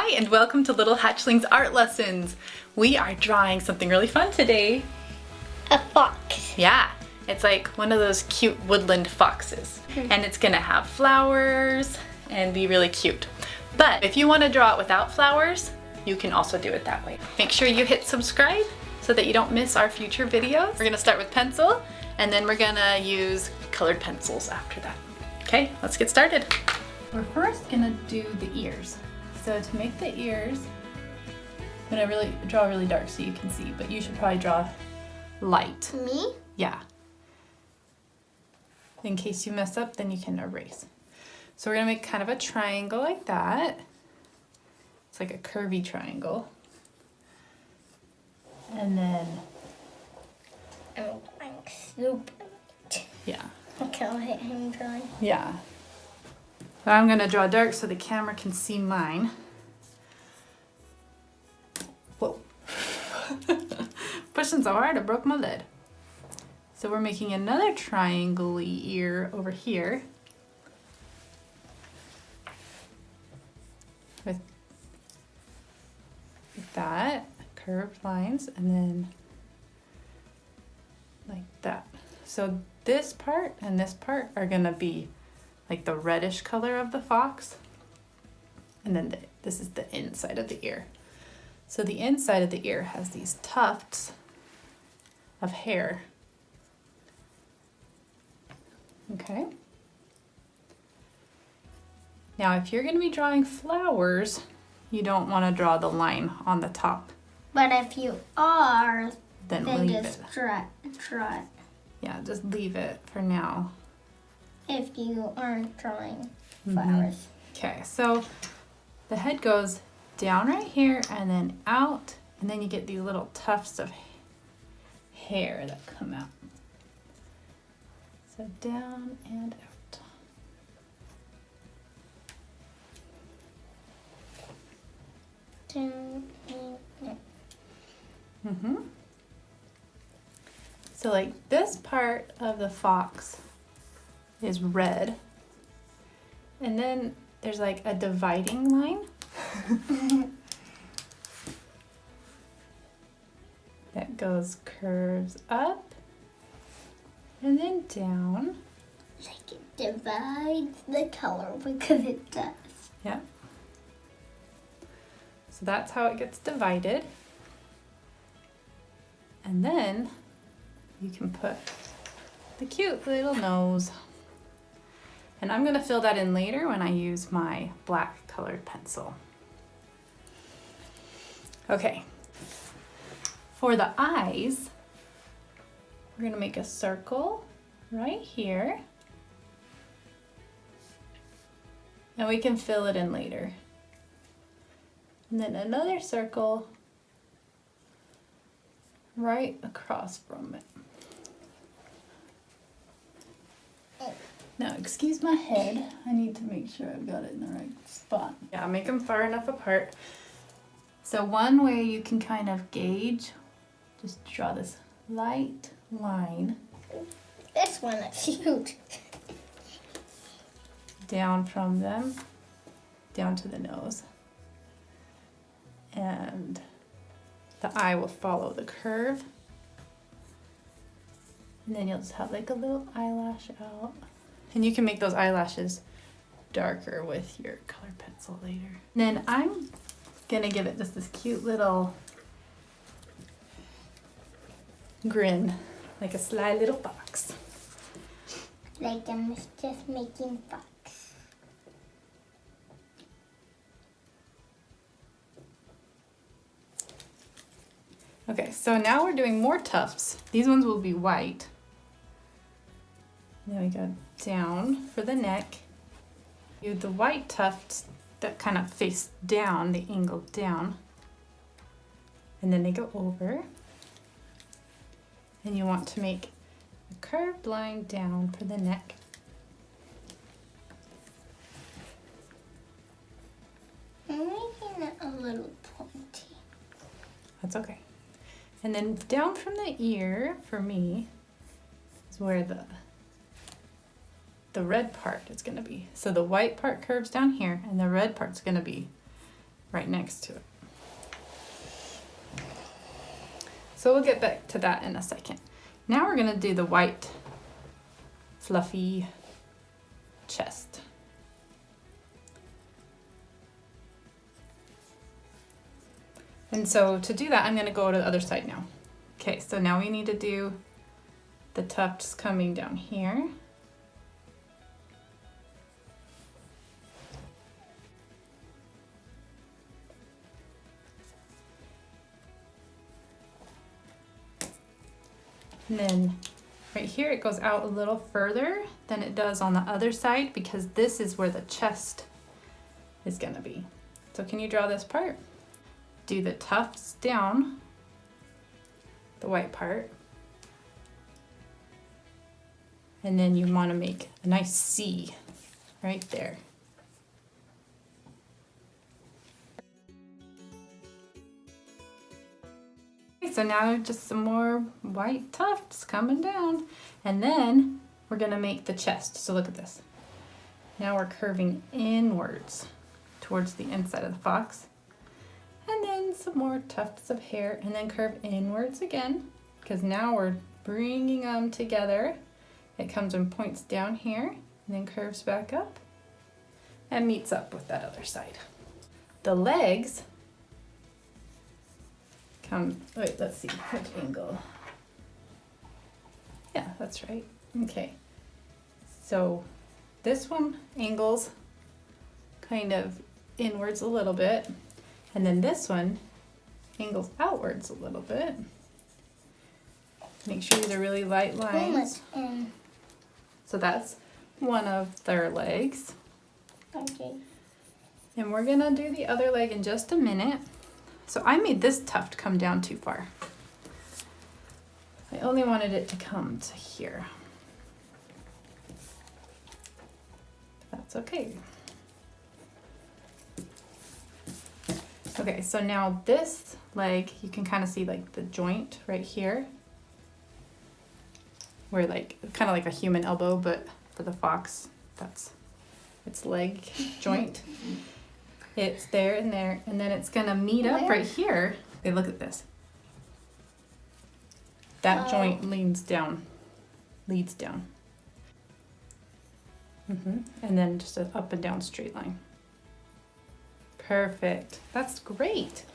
Hi, and welcome to Little Hatchling's Art Lessons. We are drawing something really fun today. A fox. Yeah, it's like one of those cute woodland foxes. And it's gonna have flowers and be really cute. But if you wanna draw it without flowers, you can also do it that way. Make sure you hit subscribe so that you don't miss our future videos. We're gonna start with pencil, and then we're gonna use colored pencils after that. Okay, let's get started. We're first gonna do the ears. So to make the ears, I'm gonna draw really dark so you can see, but you should probably draw light. Me? Yeah. In case you mess up, then you can erase. So we're gonna make kind of a triangle like that. It's like a curvy triangle. And then, I'm drawing super light. yeah. Okay, I'm drawing. Yeah. So I'm gonna draw dark so the camera can see mine. Whoa. Pushing so hard I broke my lid. So we're making another triangle-y ear over here. With that, curved lines, and then like that. So this part and this part are gonna be like the reddish color of the fox. And then this is the inside of the ear. So the inside of the ear has these tufts of hair. Okay. Now if you're gonna be drawing flowers, you don't wanna draw the line on the top. But if you are, Then then leave just it. draw it. Yeah, just leave it for now. If you aren't drawing flowers. Okay, so the head goes down right here and then out, and then you get these little tufts of hair that come out. So down and out. So like this part of the fox is red, and then there's like a dividing line that curves up and then down. Like it divides the color because it does. Yeah. So that's how it gets divided. And then you can put the cute little nose. And I'm gonna fill that in later when I use my black colored pencil. Okay. For the eyes, we're gonna make a circle right here. And we can fill it in later. And then another circle right across from it. Now, excuse my head. I need to make sure I've got it in the right spot. Yeah, make them far enough apart. So one way you can kind of gauge, just draw this light line. This one is huge. Down from them, down to the nose. And the eye will follow the curve. And then you'll just have like a little eyelash out. And you can make those eyelashes darker with your colored pencil later. Then I'm gonna give it just this cute little grin, like a sly little fox. Like I'm just making fox. Okay, so now we're doing more tufts. These ones will be white. Then we go down for the neck. You the white tufts that kind of face down, they angle down. And then they go over. And you want to make a curved line down for the neck. I'm making it a little pointy. That's okay. And then down from the ear, for me, is where the red part is going to be. So the white part curves down here, and the red part's going to be right next to it. So we'll get back to that in a second. Now we're gonna do the white fluffy chest. And so to do that, I'm gonna go to the other side now. Okay, so now we need to do the tufts coming down here. And then right here, it goes out a little further than it does on the other side because this is where the chest is gonna be. So can you draw this part? Do the tufts down, the white part. And then you wanna make a nice C right there. So now just some more white tufts coming down. And then we're gonna make the chest. So look at this. Now we're curving inwards towards the inside of the fox. And then some more tufts of hair and then curve inwards again because now we're bringing them together. It comes and points down here and then curves back up and meets up with that other side. The legs come, wait, let's see, which angle? Yeah, that's right. Okay. So this one angles kind of inwards a little bit. And then this one angles outwards a little bit. Make sure these are really light lines. So that's one of their legs. Okay. And we're gonna do the other leg in just a minute. So I made this tuft come down too far. I only wanted it to come to here. That's okay. Okay, so now this leg, you can kind of see like the joint right here. Where like, kind of like a human elbow, but for the fox, that's its leg joint. It's there and there, and then it's gonna meet up right here. Okay, look at this. That joint leans down, leads down. And then just an up and down straight line. Perfect, that's great.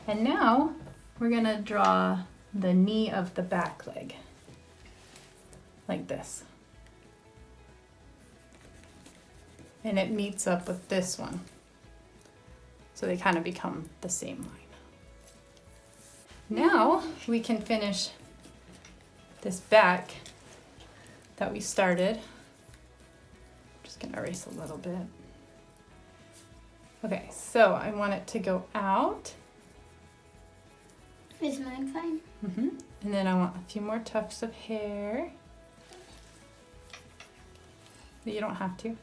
And now we're gonna draw the knee of the back leg, like this. And it meets up with this one. So they kind of become the same line. Now we can finish this back that we started. I'm just gonna erase a little bit. Okay, so I want it to go out. Is mine fine? And then I want a few more tufts of hair. But you don't have to.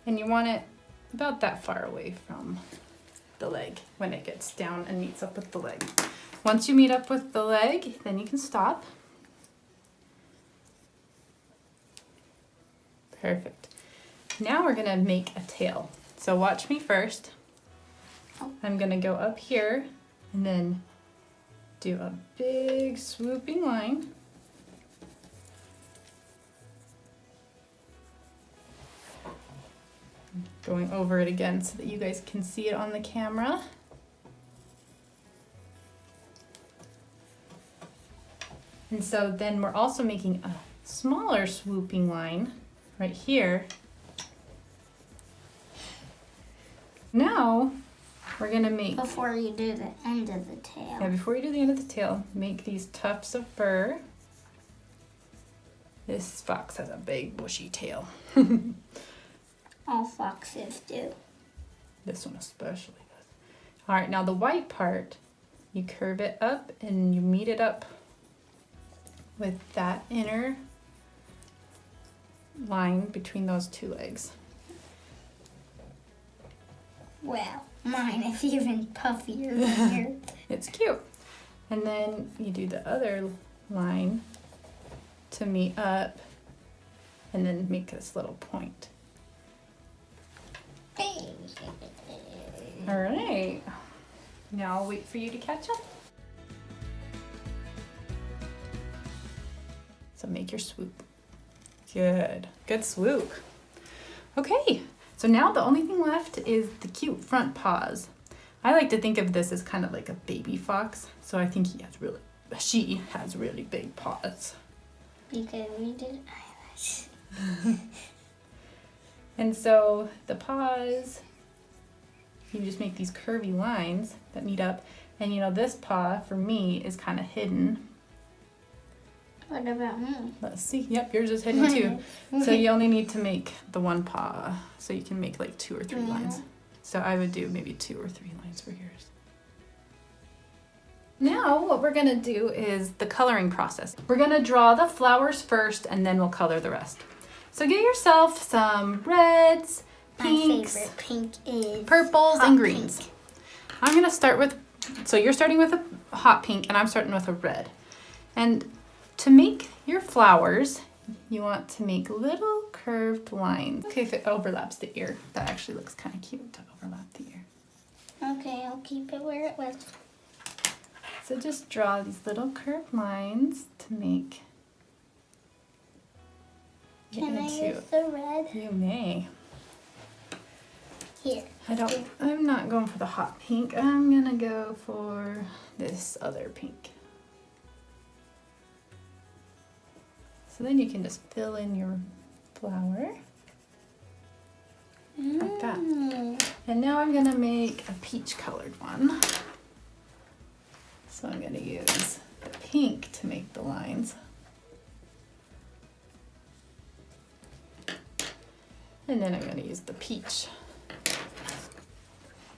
And you want it about that far away from the leg when it gets down and meets up with the leg. Once you meet up with the leg, then you can stop. Perfect. Now we're gonna make a tail. So watch me first. I'm gonna go up here and then do a big swooping line. Going over it again so that you guys can see it on the camera. And so then we're also making a smaller swooping line right here. Now we're gonna make... Before you do the end of the tail. Yeah, before you do the end of the tail, make these tufts of fur. This fox has a big bushy tail. All foxes do. This one especially does. All right, now the white part, you curve it up and you meet it up with that inner line between those two legs. Well, mine is even puffier than yours. It's cute. And then you do the other line to meet up and then make this little point. Hey. All right. Now I'll wait for you to catch up. So make your swoop. Good. Good swoop. Okay. So now the only thing left is the cute front paws. I like to think of this as kind of like a baby fox. So I think she has really big paws. Because we did eyelash. And so the paws, you just make these curvy lines that meet up. And you know, this paw for me is kind of hidden. What about me? Let's see. Yep, yours is hidden too. So you only need to make the one paw. So you can make like 2 or 3 lines. So I would do maybe 2 or 3 lines for yours. Now what we're gonna do is the coloring process. We're gonna draw the flowers first and then we'll color the rest. So get yourself some reds, pinks, My favorite pink is purples, hot and greens. pink. I'm gonna start with, so you're starting with a hot pink and I'm starting with a red. And to make your flowers, you want to make little curved lines. Okay, if it overlaps the ear, that actually looks kind of cute to overlap the ear. Okay, I'll keep it where it was. So just draw these little curved lines to make. Can I use the red? You may. Here. I'm not going for the hot pink. I'm gonna go for this other pink. So then you can just fill in your flower. Like that. And now I'm gonna make a peach colored one. So I'm gonna use the pink to make the lines. And then I'm gonna use the peach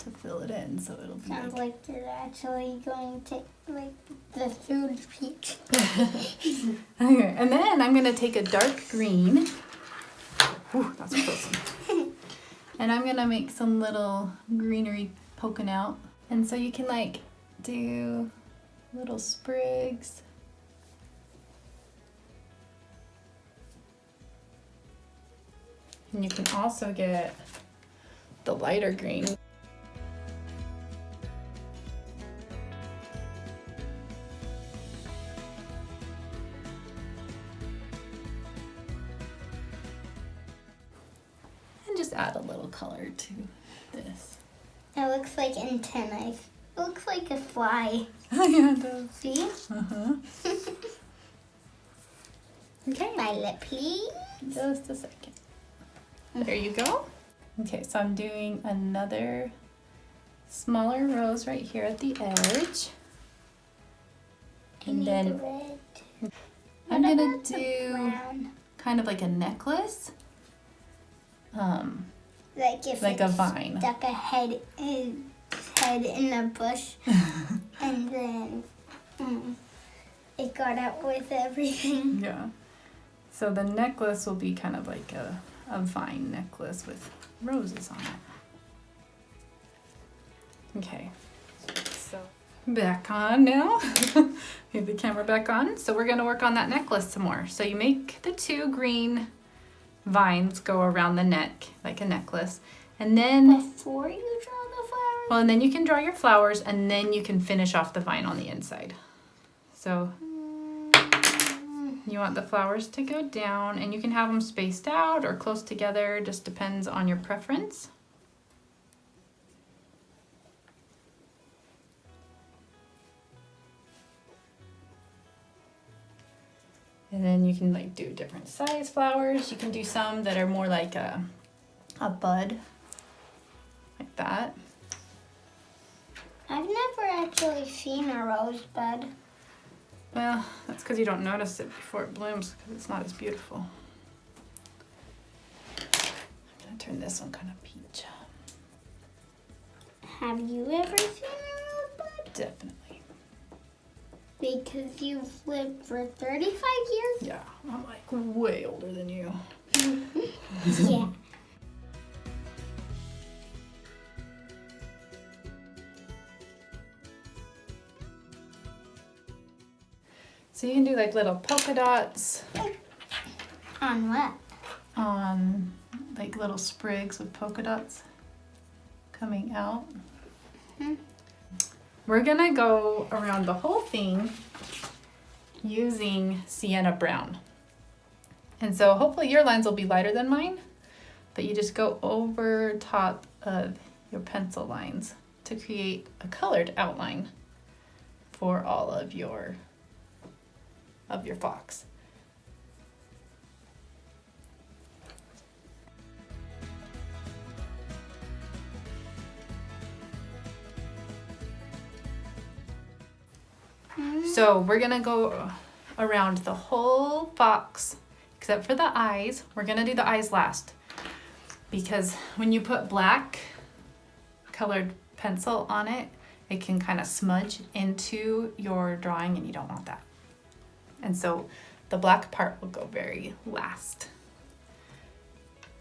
to fill it in so it'll be Sounds like you're actually going to like the food peach. Okay, and then I'm gonna take a dark green. Ooh, that's close. And I'm gonna make some little greenery poking out. And so you can like do little sprigs. And you can also get the lighter green. And just add a little color to this. It looks like antennae. It looks like a fly. Yeah, it does. See? Uh-huh. Okay. Violet, please. Just a second. There you go. Okay, so I'm doing another smaller rose right here at the edge. And then red. I'm What gonna about the do brown? kind of like a necklace. Like if Like a it vine. stuck a head in a bush and then it got out with everything. Yeah. So the necklace will be kind of like a vine necklace with roses on it. Okay. So back on now. We have the camera back on. So we're gonna work on that necklace some more. So you make the 2 green vines go around the neck like a necklace. And then Before you draw the flowers? well, and then you can draw your flowers and then you can finish off the vine on the inside. So you want the flowers to go down and you can have them spaced out or close together, just depends on your preference. And then you can like do different size flowers. You can do some that are more like a bud, like that. I've never actually seen a rosebud. Well, that's because you don't notice it before it blooms because it's not as beautiful. I'm gonna turn this one kind of peach. Have you ever seen a rosebud? Definitely. Because you've lived for 35 years? Yeah, I'm like way older than you. Yeah. So you can do like little polka dots On what? on like little sprigs with polka dots coming out. We're gonna go around the whole thing using sienna brown. And so hopefully your lines will be lighter than mine, but you just go over top of your pencil lines to create a colored outline for all of your fox. So we're gonna go around the whole fox except for the eyes. We're gonna do the eyes last because when you put black colored pencil on it, it can kind of smudge into your drawing and you don't want that. And so the black part will go very last.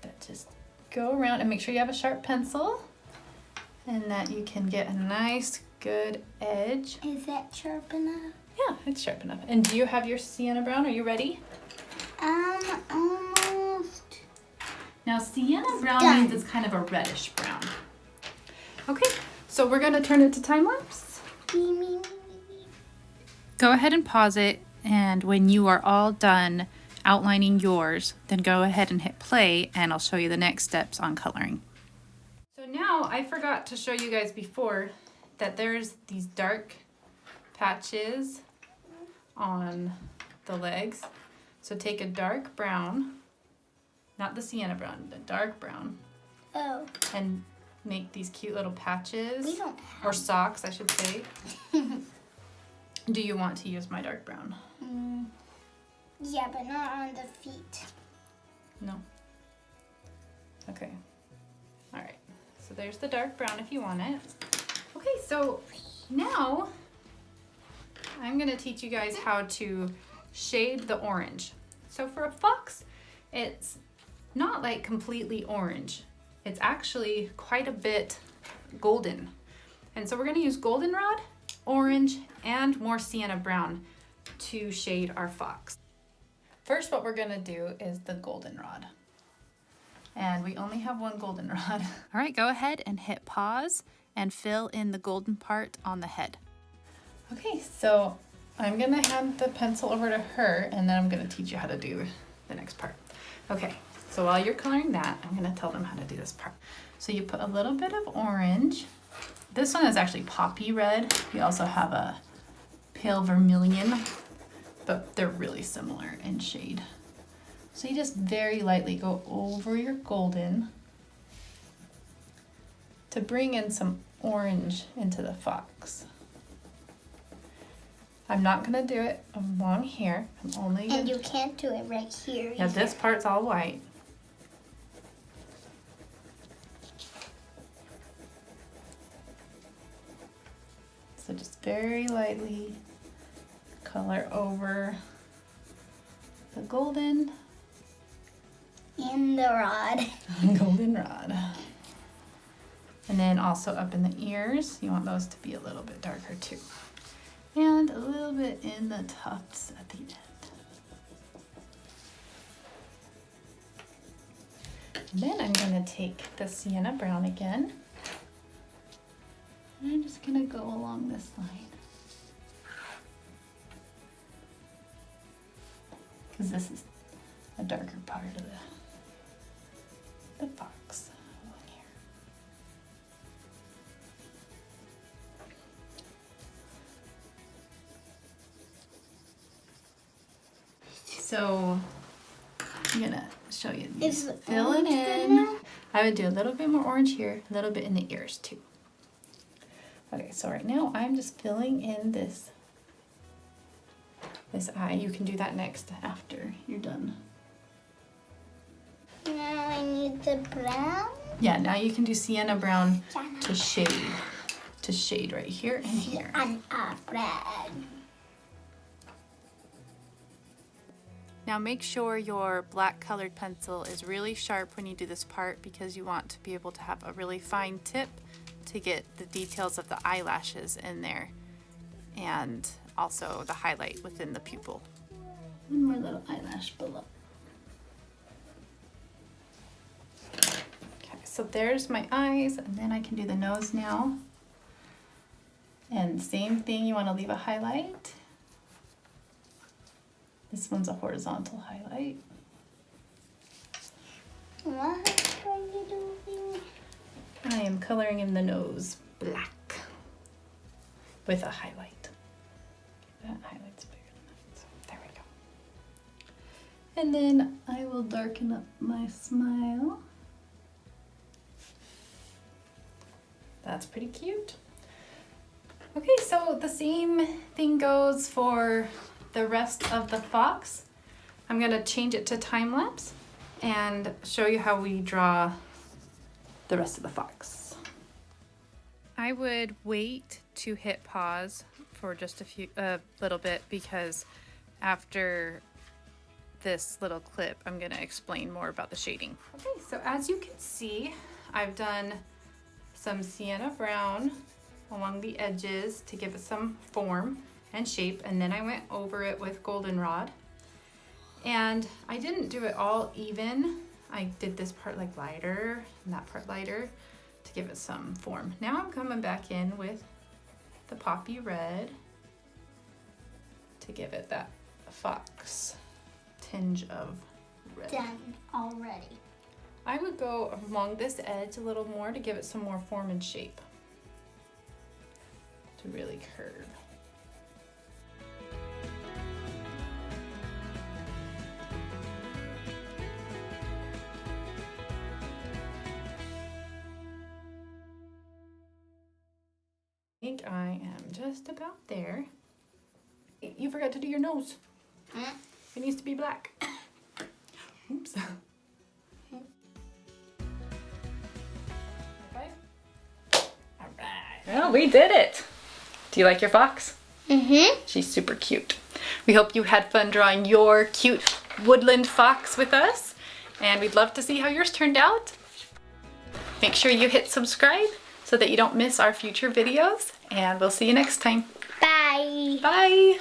But just go around and make sure you have a sharp pencil and that you can get a nice good edge. Is that sharp enough? Yeah, it's sharp enough. And do you have your sienna brown? Are you ready? Almost. Now sienna brown means it's kind of a reddish brown. Okay, so we're gonna turn it to time lapse. Go ahead and pause it, and when you are all done outlining yours, then go ahead and hit play and I'll show you the next steps on coloring. So now I forgot to show you guys before that there's these dark patches on the legs. So take a dark brown, not the sienna brown, the dark brown. Oh. And make these cute little patches. We don't have... Or socks, I should say. Do you want to use my dark brown? Yeah, but not on the feet. No. Okay. All right. So there's the dark brown if you want it. Okay, so now I'm going to teach you guys how to shade the orange. So for a fox, it's not like completely orange. It's actually quite a bit golden. And so we're going to use goldenrod, orange, and more sienna brown to shade our fox. First, what we're going to do is the goldenrod. And we only have one goldenrod. All right, go ahead and hit pause and fill in the golden part on the head. Okay, so I'm gonna hand the pencil over to her and then I'm gonna teach you how to do the next part. Okay, so while you're coloring that, I'm gonna tell them how to do this part. So you put a little bit of orange. This one is actually poppy red. We also have a pale vermilion, but they're really similar in shade. So you just very lightly go over your golden to bring in some orange into the fox. I'm not gonna do it along here. I'm only gonna... And you can't do it right here. Yeah, this part's all white. So just very lightly color over the golden. In the rod. Golden rod. And then also up in the ears, you want those to be a little bit darker too. And a little bit in the tufts at the end. And then I'm gonna take the sienna brown again. And I'm just gonna go along this line. Because this is a darker part of the fox. So I'm gonna show you these. Is Fill it in. I would do a little bit more orange here, a little bit in the ears too. Okay, so right now I'm just filling in this eye. You can do that next after you're done. Now I need the brown. Yeah, now you can do sienna brown to shade right here and here. And red. Now make sure your black colored pencil is really sharp when you do this part because you want to be able to have a really fine tip to get the details of the eyelashes in there and also the highlight within the pupil. One more little eyelash below. Okay, so there's my eyes and then I can do the nose now. And same thing, you want to leave a highlight. This one's a horizontal highlight. What are you doing? I am coloring in the nose black with a highlight. That highlight's bigger than that, so there we go. And then I will darken up my smile. That's pretty cute. Okay, so the same thing goes for the rest of the fox. I'm gonna change it to time lapse and show you how we draw the rest of the fox. I would wait to hit pause for just a little bit, because after this little clip, I'm gonna explain more about the shading. Okay, so as you can see, I've done some sienna brown along the edges to give it some form and shape, and then I went over it with goldenrod. And I didn't do it all even. I did this part like lighter and that part lighter to give it some form. Now I'm coming back in with the poppy red to give it that fox tinge of red. Done already. I would go along this edge a little more to give it some more form and shape, to really curve. I think I am just about there. You forgot to do your nose. It needs to be black. Oops. Well, we did it. Do you like your fox? Mm-hmm. She's super cute. We hope you had fun drawing your cute woodland fox with us, and we'd love to see how yours turned out. Make sure you hit subscribe so that you don't miss our future videos, and we'll see you next time. Bye. Bye.